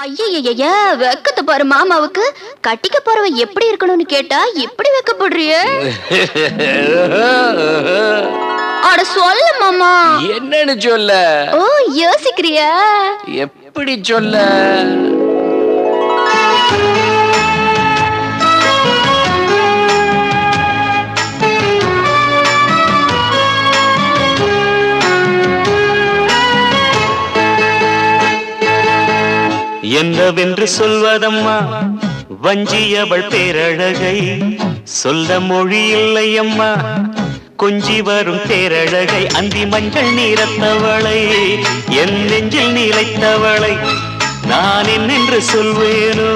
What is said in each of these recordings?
ஐயய்ய வெக்கத்தை பாரு மாமாவுக்கு. கட்டிக்க போறவ எப்படி இருக்கணும்னு கேட்டா எப்படி வெக்கப்படுறிய? அட சொல்ல மாமா. என்னன்னு சொல்ல? ஓ யோசிக்கிறியா? எப்படி சொல்ல? என்னவென்று சொல்வதம்மா வஞ்சியவள் பேரழகை, சொல்ல மொழி இல்லையம்மா கொஞ்சி வரும் பேரழகை. அந்தி மஞ்சள் நீரத்தவளை, என் நெஞ்சில் நீலைத்தவளை நான் என்னென்று சொல்வேனோ,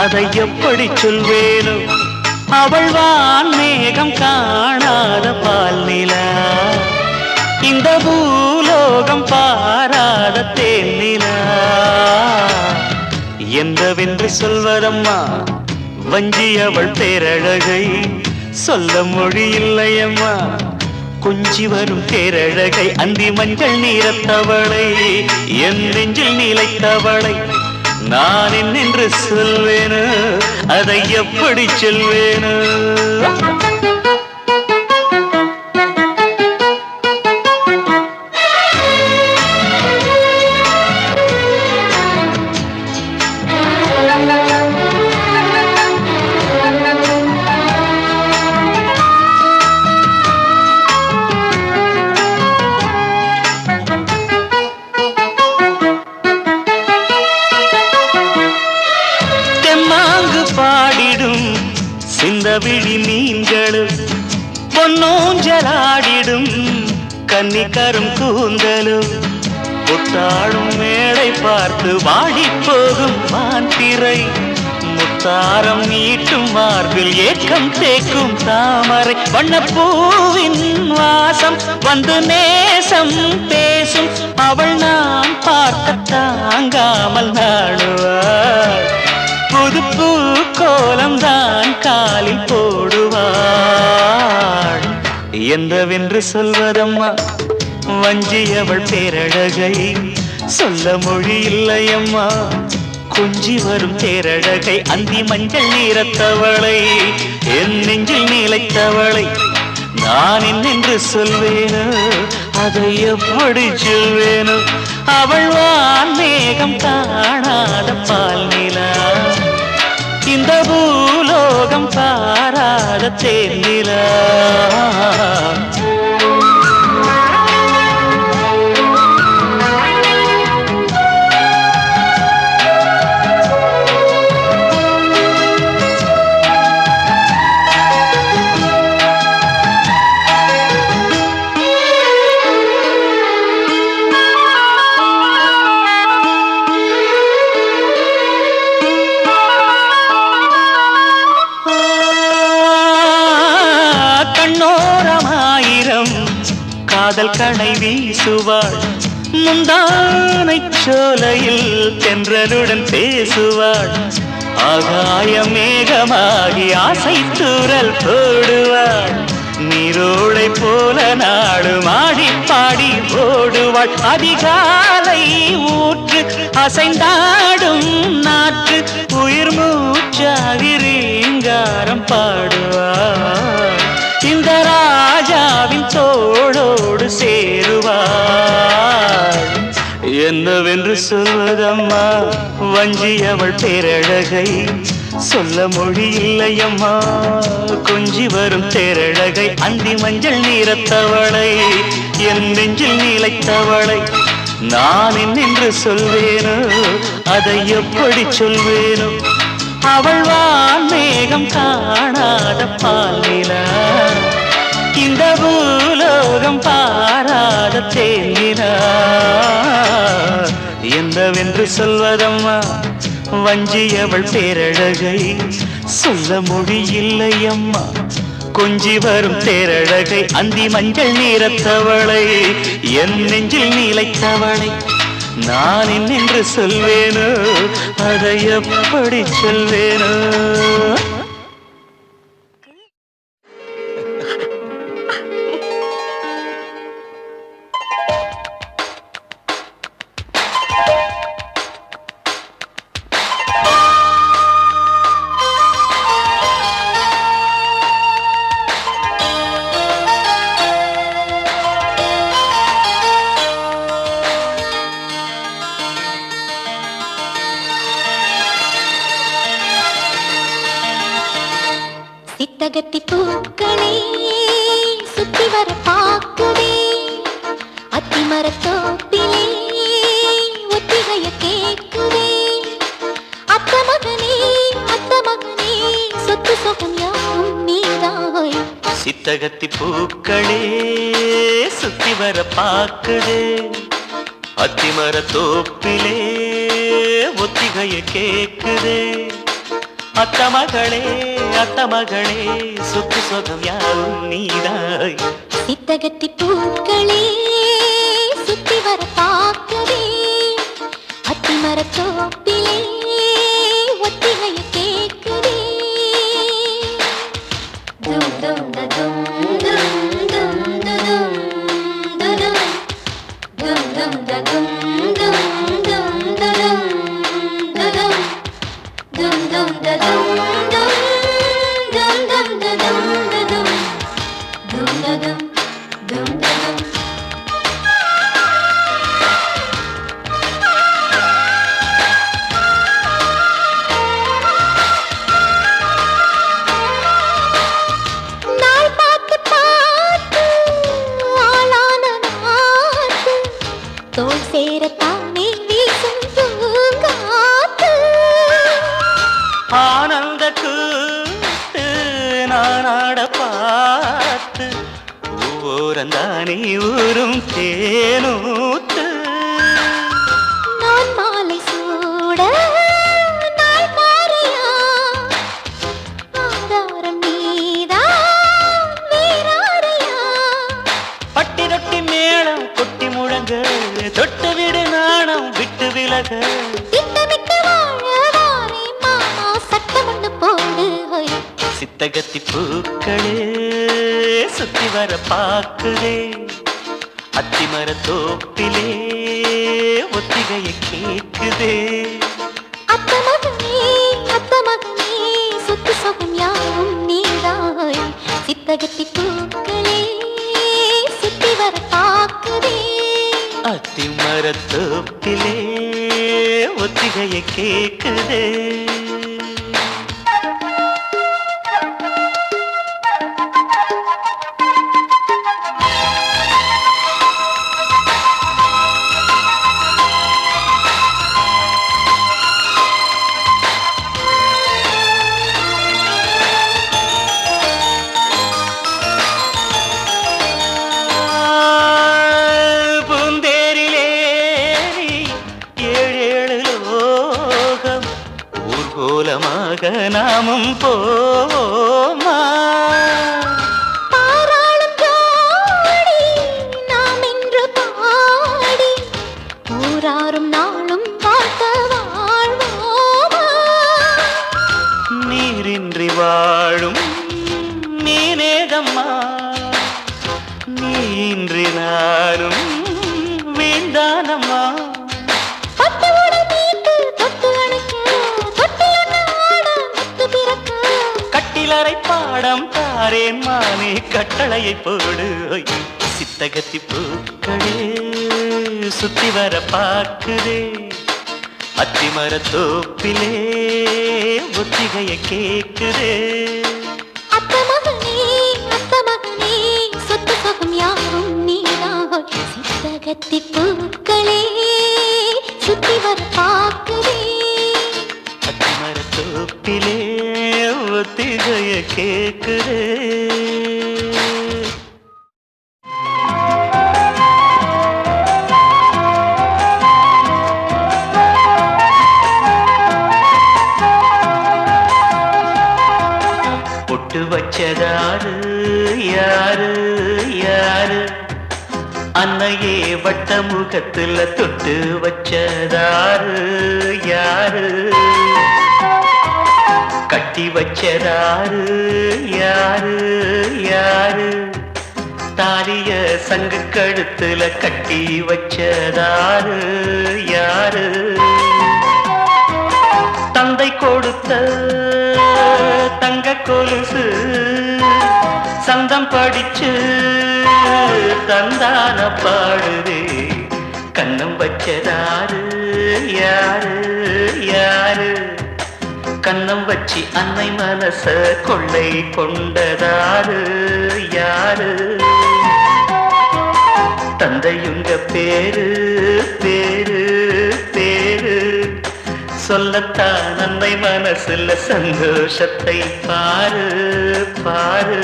அதை எப்படி சொல்வேனோ? அவள் வான் மேகம் காணாத பால் நிலா, இந்த பூலோகம் பாராத தேனிலா. என்னவென்று சொல்வதம்மா வஞ்சி அவள் பேரழகை, சொல்ல மொழி இல்லையம்மா கொஞ்சி வரும் பேரழகை. அந்தி மஞ்சள் நீரத்தவளை, என் நெஞ்சில் நீலைத்தவளை நான் என்னென்று சொல்வேனோ, அதை எப்படி சொல்வேனோ? சிந்தவிழி மீன்களும் பொன்னூஞ்சலாடிடும் கன்னிக்கரும் கூந்தலும், புத்தாடும் மேடை பார்த்து வாடிப்போகும் மாந்திரை, முத்தாரம் நீட்டும் மார்பில் ஏக்கம் தேக்கும் தாமரை. வண்ணப்பூவின் வாசம் வந்து நேசம் பேசும், அவள் நான் பார்க்க தாங்காமல் நாடுவாள். புது பூ கோலம் தான் காலில் போடுவாள். என்னவென்று சொல்வதம்மா வஞ்சி அவள் பேரழகை, சொல்ல மொழி இல்லையம்மா கொஞ்சி வரும் பேரழகை. அந்தி மஞ்சள் நீரத்தவளை, என் நெஞ்சில் நீலைத்தவளை நான் என்னென்று சொல்வேனோ, அதை எப்படி சொல்வேனோ? அவள் வான் மேகம் காணாத பால் நிலா, இந்த பூலோகம் பாராத தேனிலா. காதல் கணை வீசுவாள், முந்தானை சோலையில் தென்றலுடன் பேசுவாள். ஆகாய மேகமாகி ஆசை தூரல் போடுவாள், நீரோடை போல நாடு மாடி பாடி ஓடுவாள். அதிகாலை ஊற்று அசைந்தாடும் நாற்று, உயிர் மூச்சாகி ரீங்காரம் பாடுவாள். இந்த ராஜாவின் தோளோடு சேருவாள். என்னவென்று சொல்வதம்மா வஞ்சி அவள் பேரழகை, சொல்ல மொழி இல்லையம்மா கொஞ்சி வரும் தேரழகை. அந்தி மஞ்சள் நீரத்தவளை, என் நெஞ்சில் நீலைத்தவளை நான் என்னென்று சொல்வேனோ, அதை எப்படி சொல்வேனோ? அவள் வான் மேகம் காணாத பால் நிலா, இந்த பூலோகம் பாராத தேனிலா. என்னவென்று சொல்வதம்மா வஞ்சி அவள் பேரழகை, சொல்ல மொழி இல்லையம்மா கொஞ்சி வரும் தேரழகை. அந்தி மஞ்சள் நீரத்தவளை, என் நெஞ்சில் நீலைத்தவளை நான் என்னென்று சொல்வேனோ, அதை எப்படி சொல்வேனோ? சித்தகத்தி பூக்களே சுத்தி வர பாக்குதே அத்திமரத்தோப்பிலே ஒத்திகைய கேக்குதே அத்த மகனே சொத்து சொகம் யாவும் நீதாய் சித்தகத்தி பூக்களே சுத்தி வர பாக்குதே அத்திமரத்தோப்பிலே ஒத்திகைய கேக்குதே அத்த மகளே சொத்து சொகம் யாவும் நீதாய் சித்தகத்தி பூக்களே சுத்தி வர பாக்குதே அத்திமரத்தோப்பிலே ஒத்திகைய கேக்குதே தும் தும் தும் தும் தும் தும் தும் தும் தும் தோல் சேரத்தானே வீசும் பூங்காத்து ஆனந்த கூத்து நானாட பார்த்து ஓரந்தானே ஊரும் தேனூத்து நான் மாலை சூட நாள் மாறியா ஆதாரம் நீதான் வேறாரையா பட்டி தொட்டி மேளம் கொட்டி முழங்க தொட்டு விடு நாணம் விட்டு விலக திட்டமிட்டு வாழவாரே மாமா சட்டம் ஒண்ணு போடு ஹோய் சித்தகத்தி பூக்களே சுத்தி வர பாக்குதே அத்திமரத்தோப்பிலே ஒத்திகைய கேக்குதே அத்த மகனே சொத்து சொகம் யாவும் நீதாய் சித்தகத்தி பூக்களே சுத்தி வர பாக்குதே அத்திமரத்தோப்பிலே ஒத்திகைய கேக்குதே நாமும் போமா பாராளும் ஜோடி நாம் என்று பாடி ஊராரும் நாளும் பார்த்த வாழ்வோமா நீரின்றி வாழும் நீனேதம்மா நீன்றி நானும் வீண்டானம்மா கட்டிலறை பாடம் தாரேன் மானே கட்டளையை போடு சித்தகத்தி பூக்களே சுத்தி வர பாக்குதே அத்திமரத்தோப்பிலே ஒத்திகைய கேக்குதே அத்த மகனே சொத்து சொகம் யாவும் நீதான் சித்தகத்தி பூக்களே சுத்தி வர பாக்குதே அத்திமரத்தோப்பிலே ஒத்திகைய கேக்குதே பொட்டு வச்சதாரு யாரு யாரு அன்னையே வட்ட முகத்துல தொட்டு வச்சதாரு யாரு கட்டி வச்சதாரு யாரு யாரு தாலிய சங்கு கழுத்துல கட்டி வச்சதாரு யாரு தந்தை கொடுத்த தங்க கொலுசு சந்தம் படிச்சு தந்தான பாடுதே கண்ணம் வச்சதாரு யாரு யாரு கண்ணம் வச்சி அன்னை மனச கொள்ளை கொண்டதாரு யாரு தந்தையுங்க பேரு பேரு பேரு சொல்லத்தான் அன்னை மனசுல சந்தோஷத்தை பாரு பாரு.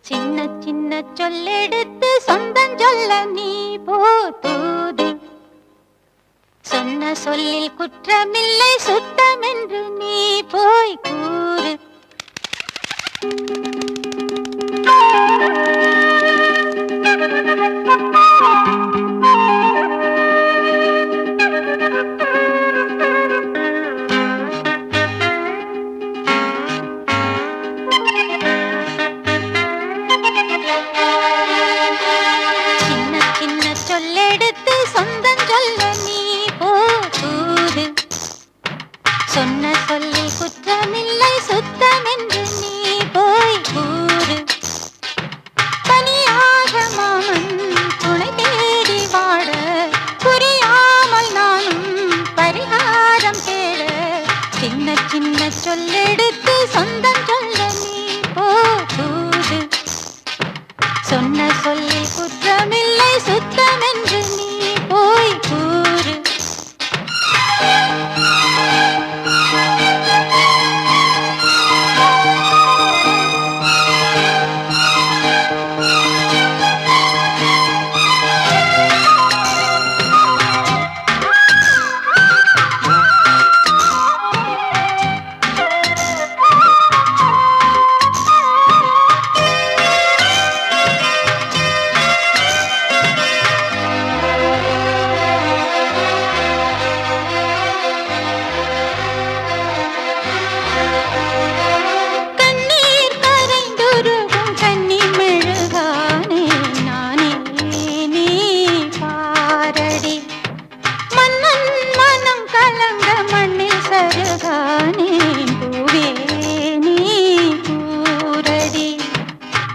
சின்ன சின்ன சொல்லெடுத்து சொந்தம் சொல்ல நீ போதூது சொன்ன சொல்லில் குற்றமில்லை சுத்தம் என்று நீ போய் கூறு. சொன்ன சொல்லில் குற்றமில்லை சுத்தம் என்று நீ போய் கூறு. தனியாக மாமன் துணை தேடி வாழ புரியாமல் நானும் பரிகாரம் தேட சின்ன சின்ன சொல்லெடுத்து சொந்தம் சொல்ல நீ போதூது சொன்ன சொல்லில் குற்றமில்லை சுத்தம் என்று நீ போய் கூறு.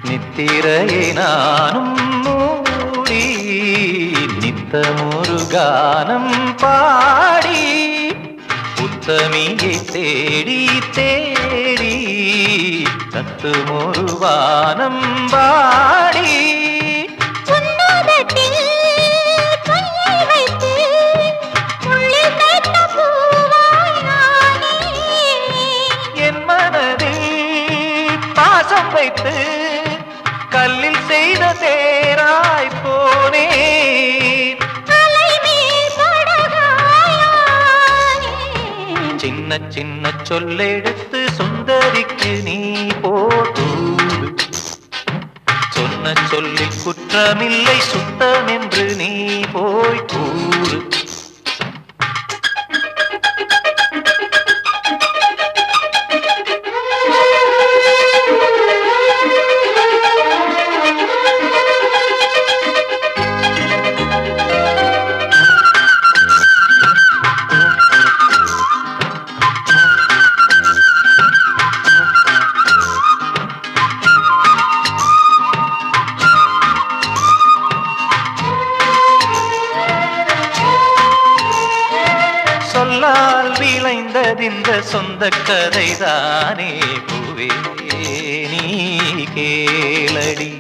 நித்திரையை நானும் மூடி நித்தமொரு கானம் பாடி உத்தமியை தேடி தேடி தத்துமொரு வானம் பாடி என் மனதில் பாசம் வைத்து கல்லில் செய்த தேராய் போனே சின்ன சின்ன சொல்லெடுத்து சுந்தரிக்கு நீ போதூது சொன்ன சொல்லில் குற்றமில்லை சுத்தம் என்று நீ போய் கூறு. சொல்லால் விளைந்ததிந்த சொந்த கதைதானே பூவே நீ கேளடி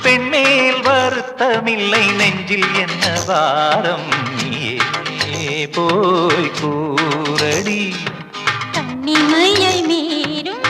பெண்மேல் வருத்தமில்லை நெஞ்சில் என்ன வாரம் நீயே போய் கூறடி. தன்னிமையை மீறும்